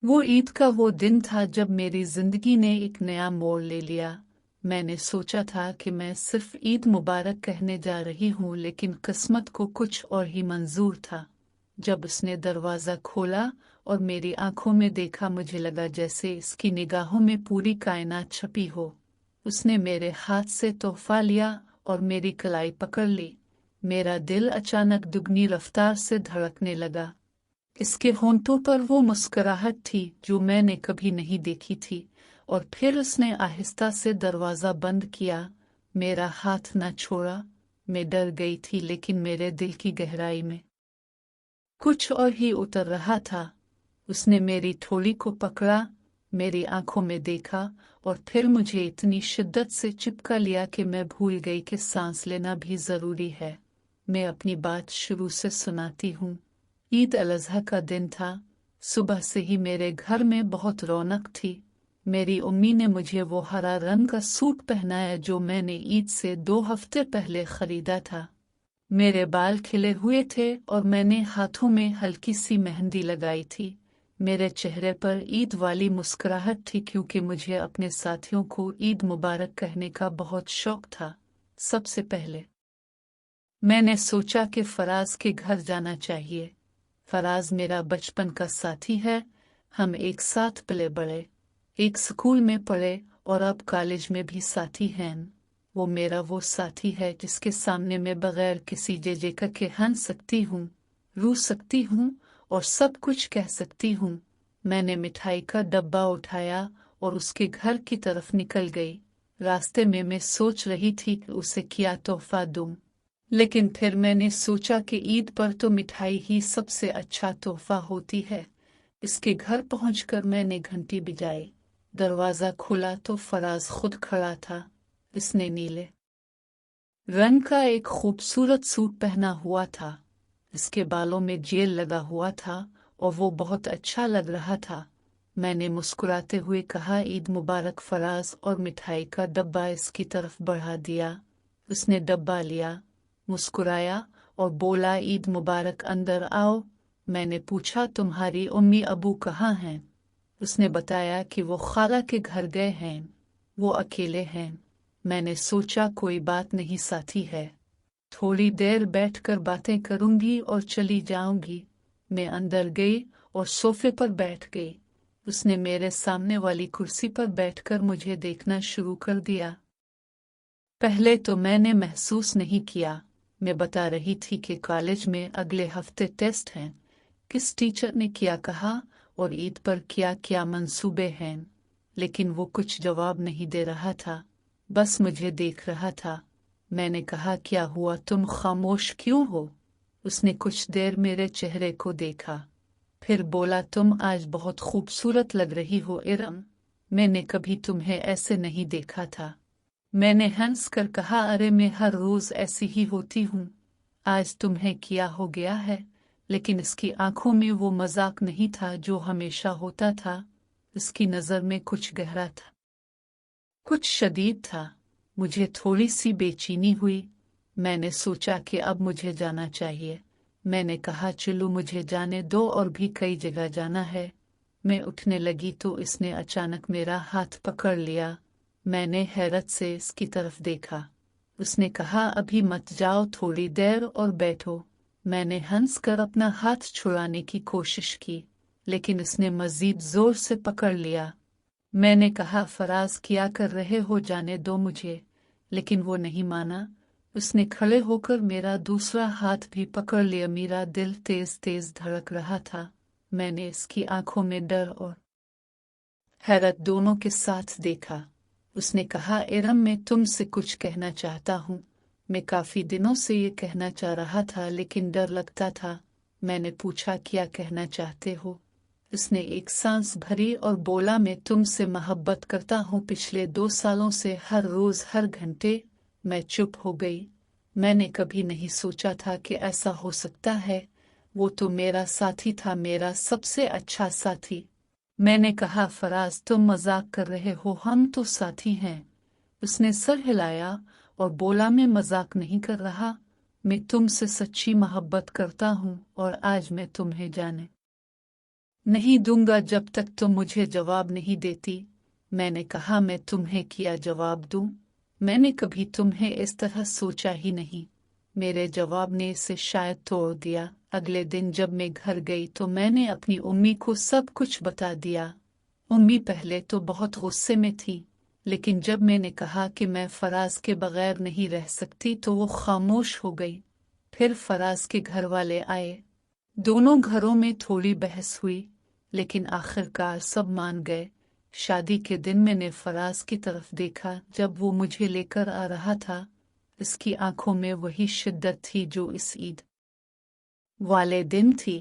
वो ईद का वो दिन था जब मेरी जिंदगी ने एक नया मोड़ ले लिया। मैंने सोचा था कि मैं सिर्फ ईद मुबारक कहने जा रही हूँ, लेकिन किस्मत को कुछ और ही मंजूर था। जब उसने दरवाज़ा खोला और मेरी आंखों में देखा, मुझे लगा जैसे इसकी निगाहों में पूरी कायनात छपी हो। उसने मेरे हाथ से तोहफा लिया और मेरी कलाई पकड़ ली। मेरा दिल अचानक दुगनी रफ्तार से धड़कने लगा। इसके होंठों पर वो मुस्कुराहट थी जो मैंने कभी नहीं देखी थी। और फिर उसने आहिस्ता से दरवाज़ा बंद किया, मेरा हाथ न छोड़ा। मैं डर गई थी, लेकिन मेरे दिल की गहराई में कुछ और ही उतर रहा था। उसने मेरी थोड़ी को पकड़ा, मेरी आंखों में देखा और फिर मुझे इतनी शिद्दत से चिपका लिया कि मैं भूल गई कि सांस लेना भी ज़रूरी है। मैं अपनी बात शुरू से सुनाती हूँ। ईद अल अज़हा का दिन था। सुबह से ही मेरे घर में बहुत रौनक थी। मेरी अम्मी ने मुझे वो हरा रंग का सूट पहनाया जो मैंने ईद से 2 हफ्ते पहले खरीदा था। मेरे बाल खिले हुए थे और मैंने हाथों में हल्की सी मेहंदी लगाई थी। मेरे चेहरे पर ईद वाली मुस्कुराहट थी, क्योंकि मुझे अपने साथियों को ईद मुबारक कहने का बहुत शौक था। सबसे पहले मैंने सोचा कि फराज के घर जाना चाहिए। फराज मेरा बचपन का साथी है। हम एक साथ पले बड़े, एक स्कूल में पढ़े और अब कॉलेज में भी साथी हैं। वो मेरा वो साथी है जिसके सामने मैं बगैर किसी झिझक के हंस सकती हूँ, रो सकती हूँ और सब कुछ कह सकती हूँ। मैंने मिठाई का डब्बा उठाया और उसके घर की तरफ निकल गई। रास्ते में मैं सोच रही थी कि उसे क्या तोहफा दूं, लेकिन फिर मैंने सोचा कि ईद पर तो मिठाई ही सबसे अच्छा तोहफा होती है। इसके घर पहुंचकर मैंने घंटी बजाई। दरवाज़ा खुला तो फराज खुद खड़ा था। इसने नीले रंग का एक खूबसूरत सूट पहना हुआ था। इसके बालों में जेल लगा हुआ था और वो बहुत अच्छा लग रहा था। मैंने मुस्कुराते हुए कहा, ईद मुबारक फराज, और मिठाई का डब्बा इसकी तरफ बढ़ा दिया। उसने डब्बा लिया, मुस्कुराया और बोला, ईद मुबारक, अंदर आओ। मैंने पूछा, तुम्हारी अम्मी अबू कहाँ हैं? उसने बताया कि वो खाला के घर गए हैं, वो अकेले हैं। मैंने सोचा कोई बात नहीं, साथी है, थोड़ी देर बैठकर बातें करूंगी और चली जाऊंगी। मैं अंदर गई और सोफे पर बैठ गई। उसने मेरे सामने वाली कुर्सी पर बैठकर मुझे देखना शुरू कर दिया। पहले तो मैंने महसूस नहीं किया। मैं बता रही थी कि कॉलेज में अगले हफ्ते टेस्ट हैं, किस टीचर ने क्या कहा और ईद पर क्या क्या मंसूबे हैं, लेकिन वो कुछ जवाब नहीं दे रहा था, बस मुझे देख रहा था। मैंने कहा, क्या हुआ, तुम खामोश क्यों हो? उसने कुछ देर मेरे चेहरे को देखा, फिर बोला, तुम आज बहुत खूबसूरत लग रही हो इरम। मैंने कभी तुम्हें ऐसे नहीं देखा था। मैंने हंस कर कहा, अरे मैं हर रोज ऐसी ही होती हूँ, आज तुम्हें क्या हो गया है? लेकिन इसकी आंखों में वो मजाक नहीं था जो हमेशा होता था। इसकी नजर में कुछ गहरा था, कुछ शदीद था। मुझे थोड़ी सी बेचैनी हुई। मैंने सोचा कि अब मुझे जाना चाहिए। मैंने कहा, चलो मुझे जाने दो, और भी कई जगह जाना है। मैं उठने लगी तो इसने अचानक मेरा हाथ पकड़ लिया। मैंने हैरत से इसकी तरफ देखा। उसने कहा, अभी मत जाओ, थोड़ी देर और बैठो। मैंने हंसकर अपना हाथ छुड़ाने की कोशिश की, लेकिन उसने मजीद जोर से पकड़ लिया। मैंने कहा, फराज क्या कर रहे हो, जाने दो मुझे, लेकिन वो नहीं माना। उसने खड़े होकर मेरा दूसरा हाथ भी पकड़ लिया। मेरा दिल तेज तेज धड़क रहा था। मैंने इसकी आंखों में डर और हैरत दोनों के साथ देखा। उसने कहा, इरम, मैं तुमसे कुछ कहना चाहता हूँ। मैं काफी दिनों से ये कहना चाह रहा था, लेकिन डर लगता था। मैंने पूछा, क्या कहना चाहते हो? उसने एक सांस भरी और बोला, मैं तुमसे मोहब्बत करता हूँ, पिछले 2 सालों से हर रोज हर घंटे। मैं चुप हो गई। मैंने कभी नहीं सोचा था कि ऐसा हो सकता है। वो तो मेरा साथी था, मेरा सबसे अच्छा साथी। मैंने कहा, फराज, तुम मजाक कर रहे हो, हम तो साथी हैं। उसने सर हिलाया और बोला, मैं मजाक नहीं कर रहा, मैं तुमसे सच्ची मोहब्बत करता हूँ और आज मैं तुम्हें जाने नहीं दूंगा जब तक तुम मुझे जवाब नहीं देती। मैंने कहा मैं तुम्हें क्या जवाब दूं? मैंने कभी तुम्हें इस तरह सोचा ही नहीं। मेरे जवाब ने इसे शायद तोड़ दिया। अगले दिन जब मैं घर गई तो मैंने अपनी उम्मी को सब कुछ बता दिया। उम्मी पहले तो बहुत गुस्से में थी, लेकिन जब मैंने कहा कि मैं फराज के बगैर नहीं रह सकती तो वो खामोश हो गई। फिर फराज के घर वाले आए। दोनों घरों में थोड़ी बहस हुई, लेकिन आखिरकार सब मान गए। शादी के दिन मैंने फराज की तरफ देखा जब वो मुझे लेकर आ रहा था। इसकी आंखों में वही शिद्दत थी जो इस ईद वाले दिन थी।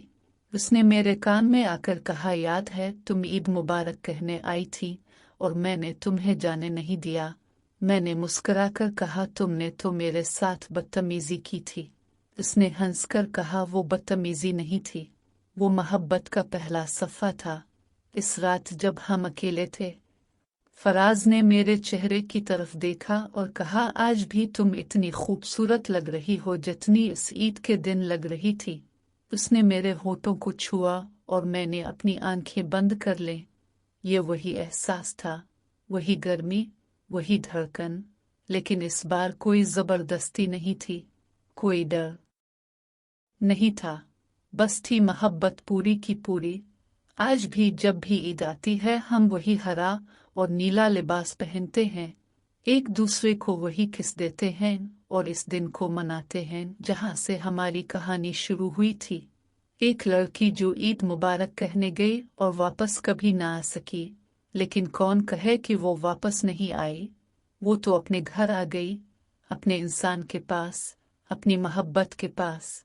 उसने मेरे कान में आकर कहा, याद है तुम ईद मुबारक कहने आई थी और मैंने तुम्हें जाने नहीं दिया। मैंने मुस्कुराकर कहा, तुमने तो मेरे साथ बदतमीजी की थी। उसने हंसकर कहा, वो बदतमीजी नहीं थी, वो मोहब्बत का पहला सफ़ा था। इस रात जब हम अकेले थे, फराज ने मेरे चेहरे की तरफ देखा और कहा, आज भी तुम इतनी खूबसूरत लग रही हो जितनी इस ईद के दिन लग रही थी। उसने मेरे होठों को छुआ और मैंने अपनी आंखें बंद कर लें। ये वही एहसास था, वही गर्मी, वही धड़कन, लेकिन इस बार कोई जबरदस्ती नहीं थी, कोई डर नहीं था, बस थी मोहब्बत पूरी की पूरी। आज भी जब भी ईद आती है हम वही हरा और नीला लिबास पहनते हैं, एक दूसरे को वही किस देते हैं और इस दिन को मनाते हैं जहां से हमारी कहानी शुरू हुई थी। एक लड़की जो ईद मुबारक कहने गई और वापस कभी ना आ सकी, लेकिन कौन कहे कि वो वापस नहीं आई। वो तो अपने घर आ गई, अपने इंसान के पास, अपनी मोहब्बत के पास।